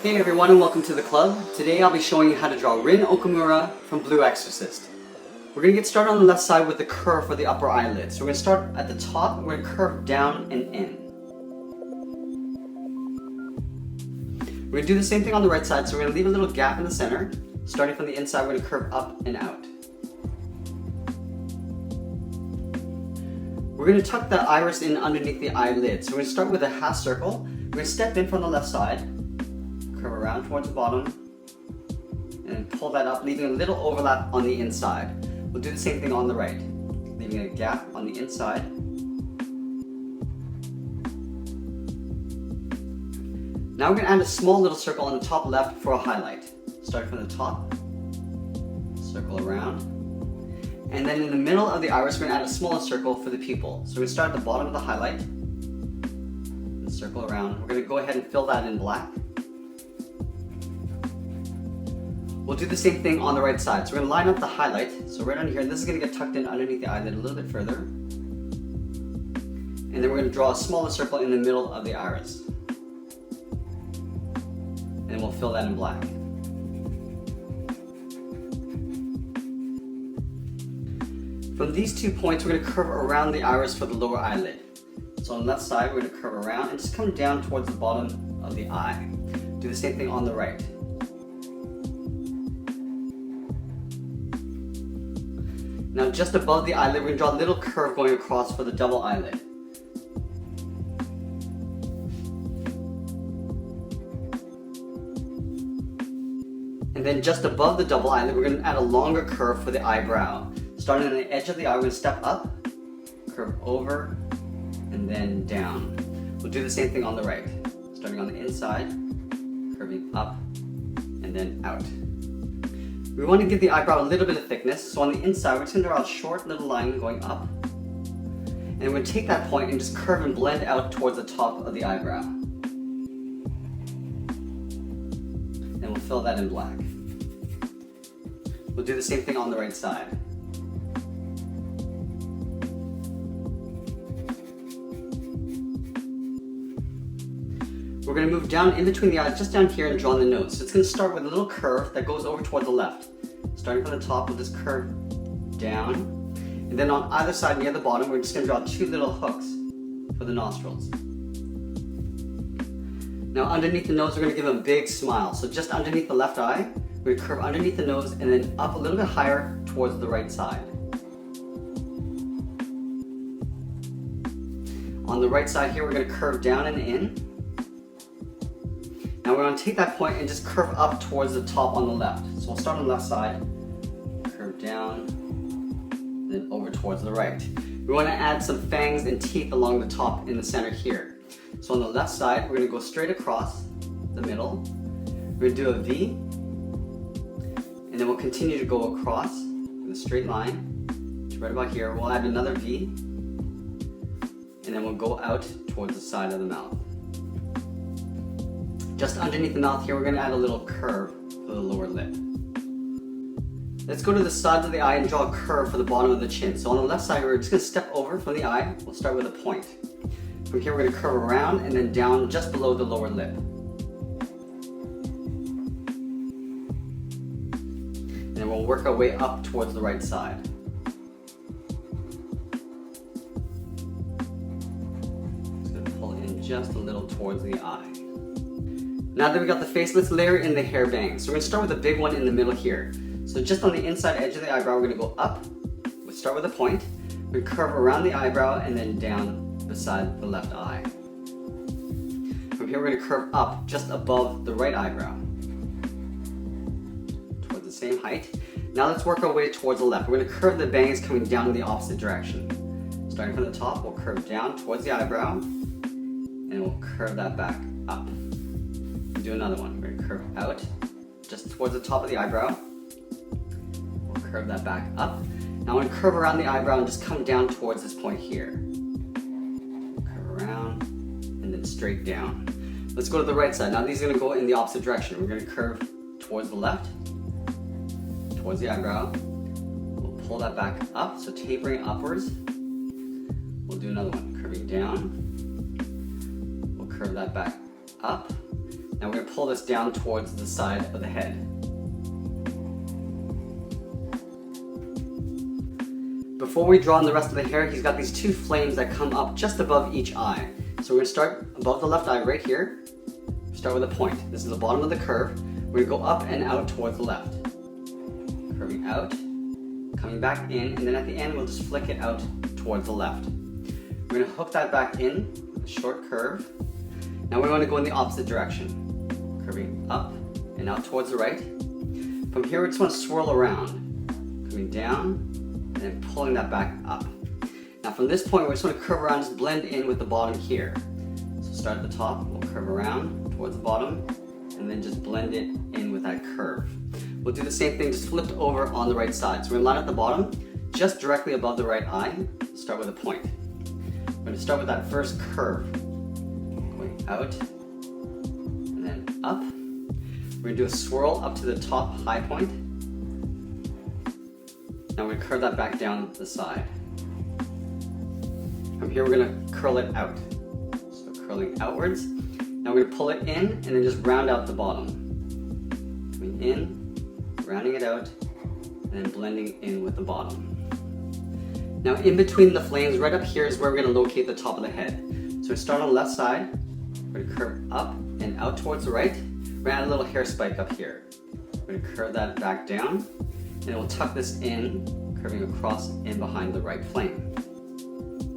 Hey everyone and welcome to the club. Today I'll be showing you how to draw Rin Okumura from Blue Exorcist. We're going to get started on the left side with the curve for the upper eyelid. So we're going to start at the top and we're going to curve down and in. We're going to do the same thing on the right side, so we're going to leave a little gap in the center. Starting from the inside, we're going to curve up and out. We're going to tuck the iris in underneath the eyelid. So we're going to start with a half circle. We're going to step in from the left side, curve around towards the bottom, and pull that up, leaving a little overlap on the inside. We'll do the same thing on the right, leaving a gap on the inside. Now we're going to add a small little circle on the top left for a highlight. Start from the top, circle around, and then in the middle of the iris we're going to add a smaller circle for the pupil. So we're going to start at the bottom of the highlight, and circle around. We're going to go ahead and fill that in black. We'll do the same thing on the right side. So we're going to line up the highlight, so right on here, and this is going to get tucked in underneath the eyelid a little bit further. And then we're going to draw a smaller circle in the middle of the iris. And then we'll fill that in black. From these 2 points, we're going to curve around the iris for the lower eyelid. So on the left side, we're going to curve around and just come down towards the bottom of the eye. Do the same thing on the right. Now just above the eyelid, we're going to draw a little curve going across for the double eyelid. And then just above the double eyelid, we're going to add a longer curve for the eyebrow. Starting on the edge of the eye, we're going to step up, curve over, and then down. We'll do the same thing on the right. Starting on the inside, curving up, and then out. We want to give the eyebrow a little bit of thickness, so on the inside we're just going to draw a short little line going up. And we're going to take that point and just curve and blend out towards the top of the eyebrow. And we'll fill that in black. We'll do the same thing on the right side. We're going to move down in between the eyes, just down here, and draw the nose. So it's going to start with a little curve that goes over toward the left. Starting from the top, we'll just curve down. And then on either side, near the bottom, we're just going to draw 2 little hooks for the nostrils. Now underneath the nose, we're going to give a big smile. So just underneath the left eye, we're going to curve underneath the nose and then up a little bit higher towards the right side. On the right side here, we're going to curve down and in. Now we're going to take that point and just curve up towards the top on the left. So we'll start on the left side, curve down, then over towards the right. We want to add some fangs and teeth along the top in the center here. So on the left side, we're going to go straight across the middle. We're going to do a V, and then we'll continue to go across in a straight line. Right about here, we'll add another V, and then we'll go out towards the side of the mouth. Just underneath the mouth here, we're going to add a little curve for the lower lip. Let's go to the sides of the eye and draw a curve for the bottom of the chin. So on the left side, we're just going to step over from the eye. We'll start with a point. From here, we're going to curve around and then down just below the lower lip. And then we'll work our way up towards the right side. Just going to pull in just a little towards the eye. Now that we got the face, let's layer in the hair bangs. So we're going to start with a big one in the middle here. So just on the inside edge of the eyebrow, we're going to go up. We'll start with a point. We curve around the eyebrow and then down beside the left eye. From here, we're going to curve up just above the right eyebrow, towards the same height. Now let's work our way towards the left. We're going to curve the bangs coming down in the opposite direction. Starting from the top, we'll curve down towards the eyebrow, and we'll curve that back up. Do another one. We're going to curve out just towards the top of the eyebrow. We'll curve that back up. Now I'm going to curve around the eyebrow and just come down towards this point here. Curve around and then straight down. Let's go to the right side. Now these are going to go in the opposite direction. We're going to curve towards the left, towards the eyebrow. We'll pull that back up, so tapering upwards. We'll do another one, curving down. We'll curve that back up. Now we're going to pull this down towards the side of the head. Before we draw in the rest of the hair, he's got these two flames that come up just above each eye. So we're going to start above the left eye right here. Start with a point. This is the bottom of the curve. We're going to go up and out towards the left. Curving out, coming back in, and then at the end we'll just flick it out towards the left. We're going to hook that back in with a short curve. Now we want to go in the opposite direction. Curving up and out towards the right. From here we just want to swirl around. Coming down and then pulling that back up. Now from this point we just want to curve around, just blend in with the bottom here. So start at the top, we'll curve around towards the bottom, and then just blend it in with that curve. We'll do the same thing, just flipped over on the right side. So we're going to line at the bottom, just directly above the right eye, start with a point. We're going to start with that first curve, going out, and then up. We're going to do a swirl up to the top high point. Now we're going to curve that back down the side. From here we're going to curl it out. So curling outwards. Now we're going to pull it in and then just round out the bottom. Coming in, rounding it out, and then blending in with the bottom. Now in between the flames, right up here is where we're going to locate the top of the head. So we start on the left side, we're going to curve up and out towards the right. We're going to add a little hair spike up here. We're going to curve that back down, and we'll tuck this in, curving across in behind the right flame.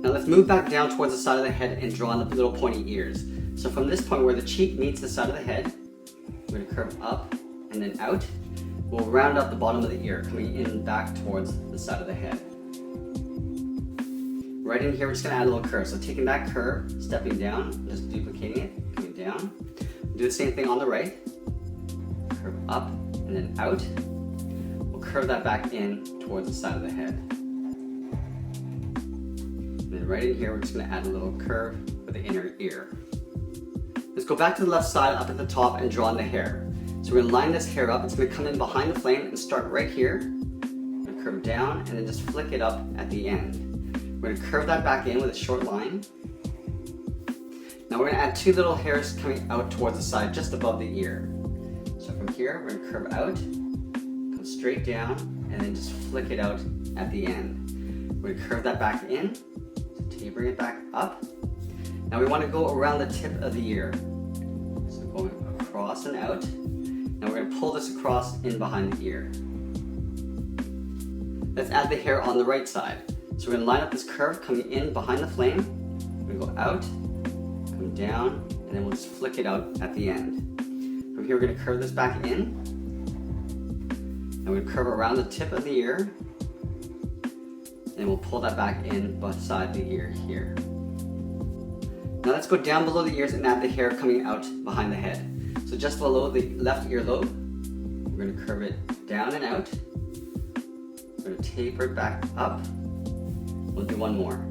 Now let's move back down towards the side of the head and draw in the little pointy ears. So from this point where the cheek meets the side of the head, we're going to curve up and then out. We'll round up the bottom of the ear, coming in back towards the side of the head. Right in here, we're just going to add a little curve. So taking that curve, stepping down, just duplicating it, coming down. We'll do the same thing on the right. Curve up and then out. We'll curve that back in towards the side of the head. And then right in here, we're just going to add a little curve for the inner ear. Let's go back to the left side up at the top and draw in the hair. So we're going to line this hair up. It's going to come in behind the flame and start right here. We're going to curve down and then just flick it up at the end. We're going to curve that back in with a short line. Now we're going to add two little hairs coming out towards the side just above the ear. So from here, we're going to curve out, come straight down, and then just flick it out at the end. We're going to curve that back in, tapering it back up. Now we want to go around the tip of the ear. So going across and out. Now we're going to pull this across in behind the ear. Let's add the hair on the right side. So we're going to line up this curve coming in behind the flame. We're going to go out, come down, and then we'll just flick it out at the end. From here we're going to curve this back in. And we're going to curve around the tip of the ear. And we'll pull that back in beside the ear here. Now let's go down below the ears and add the hair coming out behind the head. So just below the left earlobe, we're going to curve it down and out. We're going to taper it back up. We'll do one more.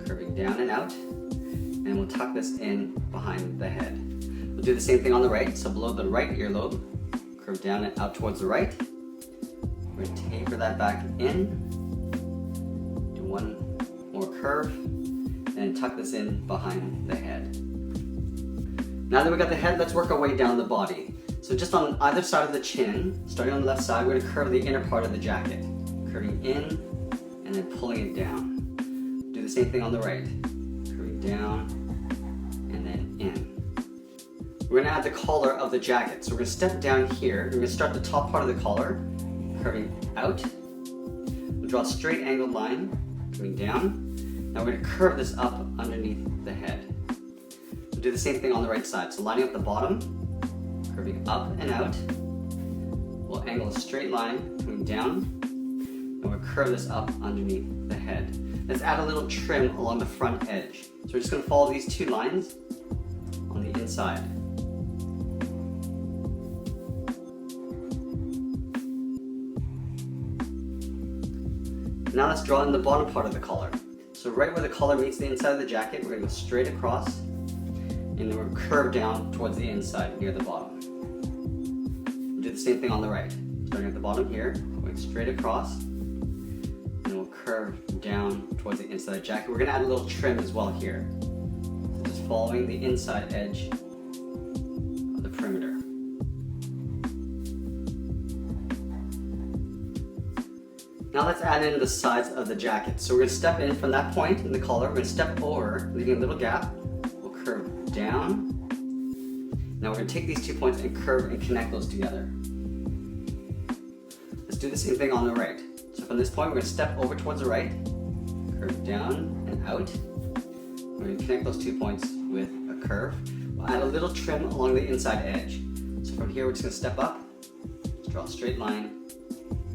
Curving down and out. And we'll tuck this in behind the head. We'll do the same thing on the right. So below the right earlobe, curve down and out towards the right. We're going to taper that back in. Do one more curve. And tuck this in behind the head. Now that we got the head, let's work our way down the body. So just on either side of the chin, starting on the left side, we're going to curve the inner part of the jacket. Curving in and then pulling it down. Do the same thing on the right. Curving down and then in. We're going to add the collar of the jacket. So we're going to step down here. We're going to start the top part of the collar, curving out. We'll draw a straight angled line, coming down. Now we're going to curve this up underneath the head. We'll do the same thing on the right side. So lining up the bottom, curving up and out. We'll angle a straight line coming down, and we'll curve this up underneath the head. Let's add a little trim along the front edge. So we're just going to follow these two lines on the inside. Now let's draw in the bottom part of the collar. So right where the collar meets the inside of the jacket, we're going to go straight across, and then we're curve down towards the inside near the bottom. We'll do the same thing on the right. Starting at the bottom here, going straight across, and we'll curve down towards the inside of the jacket. We're going to add a little trim as well here. So just following the inside edge of the perimeter. Now let's add in the sides of the jacket. So we're going to step in from that point in the collar, we're going to step over, leaving a little gap. We'll curve down. Now we're going to take these 2 points and curve and connect those together. Let's do the same thing on the right. So from this point, we're going to step over towards the right, curve down and out. We're going to connect those 2 points with a curve. We'll add a little trim along the inside edge. So from here, we're just going to step up, draw a straight line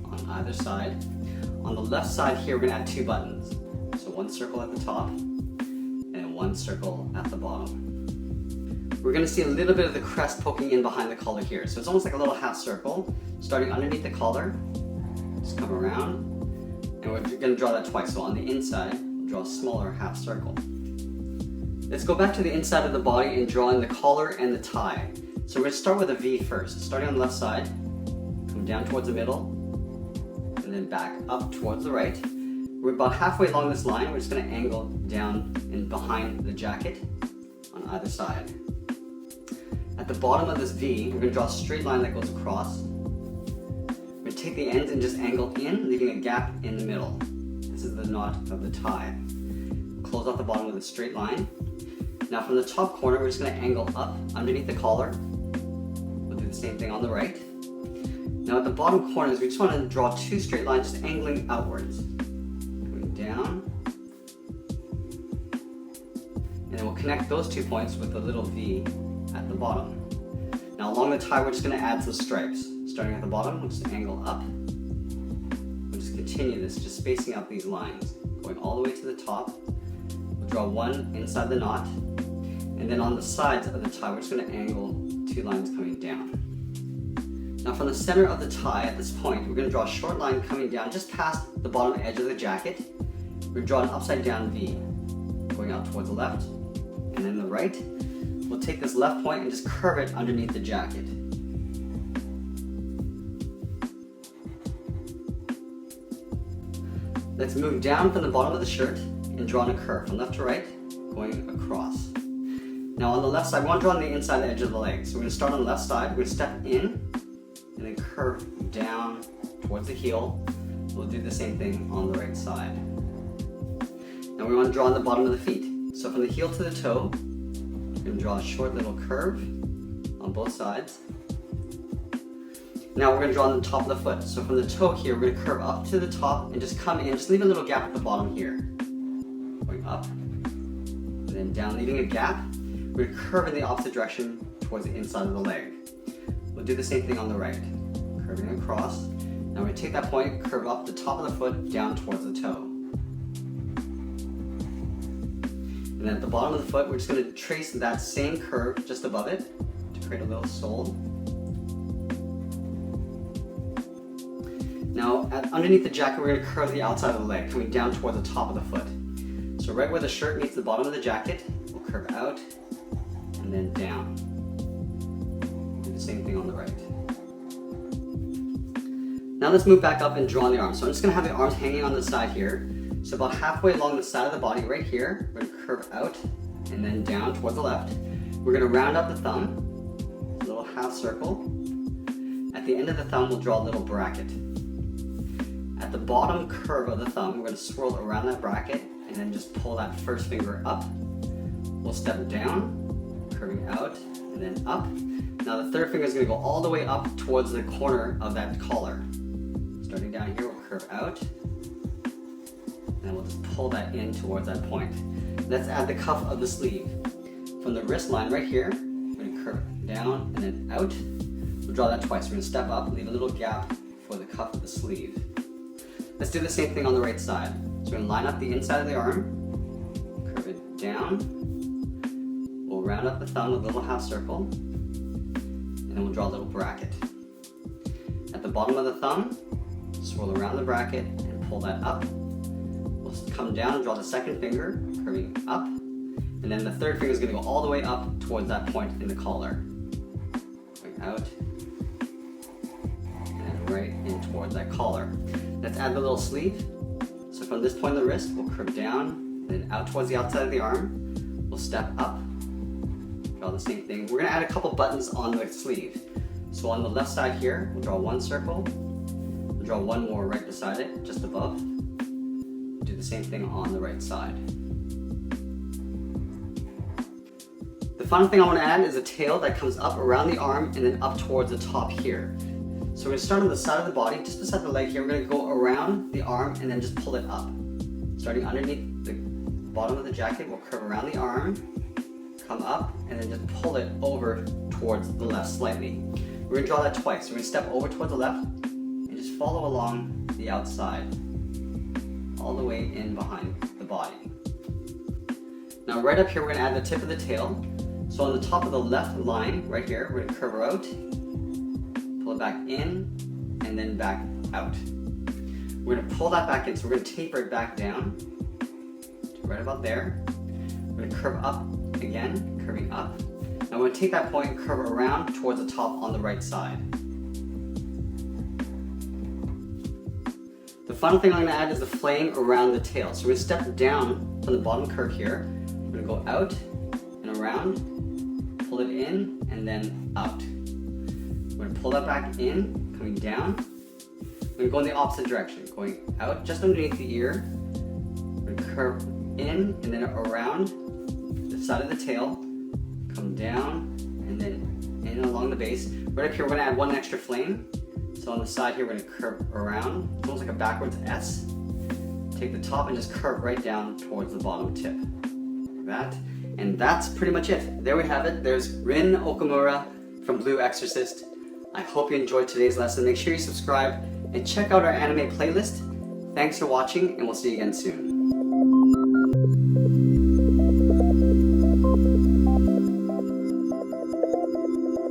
on either side. On the left side here, we're going to add 2 buttons. So one circle at the top and one circle at the bottom. We're going to see a little bit of the crest poking in behind the collar here. So it's almost like a little half circle, starting underneath the collar. Just come around, and we're going to draw that twice. So on the inside, we'll draw a smaller half circle. Let's go back to the inside of the body and draw in the collar and the tie. So we're going to start with a V first. Starting on the left side, come down towards the middle, and then back up towards the right. We're about halfway along this line. We're just going to angle down and behind the jacket on either side. At the bottom of this V, we're going to draw a straight line that goes across. We're going to take the ends and just angle in, leaving a gap in the middle. This is the knot of the tie. We'll close off the bottom with a straight line. Now from the top corner, we're just going to angle up underneath the collar. We'll do the same thing on the right. Now at the bottom corners, we just want to draw 2 straight lines, just angling outwards. Going down. And then we'll connect those 2 points with a little V at the bottom. Now along the tie, we're just going to add some stripes. Starting at the bottom, we'll just angle up. We'll just continue this, just spacing out these lines, going all the way to the top. We'll draw one inside the knot, and then on the sides of the tie, we're just going to angle 2 lines coming down. Now from the center of the tie at this point, we're going to draw a short line coming down just past the bottom edge of the jacket. We're going to draw an upside down V, going out towards the left, and then the right. We'll take this left point and just curve it underneath the jacket. Let's move down from the bottom of the shirt and draw in a curve from left to right, going across. Now on the left side, we want to draw on the inside edge of the leg. So we're going to start on the left side, we're going to step in, and then curve down towards the heel. We'll do the same thing on the right side. Now we want to draw on the bottom of the feet. So from the heel to the toe, we're going to draw a short little curve on both sides. Now we're going to draw on the top of the foot. So from the toe here, we're going to curve up to the top and just come in, just leave a little gap at the bottom here. Going up, and then down, leaving a gap. We're going to curve in the opposite direction towards the inside of the leg. We'll do the same thing on the right, curving across. Now we're going to take that point, curve up the top of the foot, down towards the toe. And then at the bottom of the foot, we're just going to trace that same curve just above it to create a little sole. Now, underneath the jacket, we're going to curve the outside of the leg, coming down towards the top of the foot. So right where the shirt meets the bottom of the jacket, we'll curve out and then down. Do the same thing on the right. Now let's move back up and draw on the arms. So I'm just going to have the arms hanging on the side here. So about halfway along the side of the body right here, we're going to curve out and then down towards the left. We're going to round up the thumb, a little half circle. At the end of the thumb, we'll draw a little bracket. At the bottom curve of the thumb, we're going to swirl around that bracket and then just pull that first finger up. We'll step down, curving out, and then up. Now the third finger is going to go all the way up towards the corner of that collar. Starting down here, we'll curve out, and we'll just pull that in towards that point. Let's add the cuff of the sleeve. From the wrist line right here, we're going to curve down and then out. We'll draw that twice. We're going to step up, leave a little gap for the cuff of the sleeve. Let's do the same thing on the right side. So we're going to line up the inside of the arm, curve it down. We'll round up the thumb with a little half circle, and then we'll draw a little bracket. At the bottom of the thumb, swirl around the bracket and pull that up. We'll come down and draw the second finger, curving up, and then the third finger is going to go all the way up towards that point in the collar. Going out, and right in towards that collar. Let's add the little sleeve. So from this point of the wrist, we'll curve down, then out towards the outside of the arm. We'll step up, Draw the same thing. We're gonna add a couple buttons on the sleeve. So on the left side here, we'll draw one circle. We'll draw one more right beside it, just above. Do the same thing on the right side. The final thing I want to add is a tail that comes up around the arm and then up towards the top here. So we're going to start on the side of the body, just beside the leg here. We're going to go around the arm and then just pull it up. Starting underneath the bottom of the jacket, we'll curve around the arm, come up, and then just pull it over towards the left slightly. We're going to draw that twice. We're going to step over towards the left and just follow along the outside, all the way in behind the body. Now right up here, we're going to add the tip of the tail. So on the top of the left line, right here, we're going to curve her out, pull it back in, and then back out. We're going to pull that back in, so we're going to taper it back down, to right about there. We're going to curve up again, curving up. Now we're going to take that point and curve it around towards the top on the right side. The final thing I'm going to add is the flaying around the tail. So we're going to step down from the bottom curve here. We're going to go out and around, pull it in, and then out. We're going to pull that back in, coming down. We're going to go in the opposite direction, going out just underneath the ear. We're going to curve in and then around the side of the tail, come down, and then in along the base. Right up here, we're going to add one extra flame. So on the side here, we're going to curve around. It's almost like a backwards S. Take the top and just curve right down towards the bottom tip. Like that. And that's pretty much it. There we have it. There's Rin Okumura from Blue Exorcist. I hope you enjoyed today's lesson. Make sure you subscribe and check out our anime playlist. Thanks for watching, and we'll see you again soon.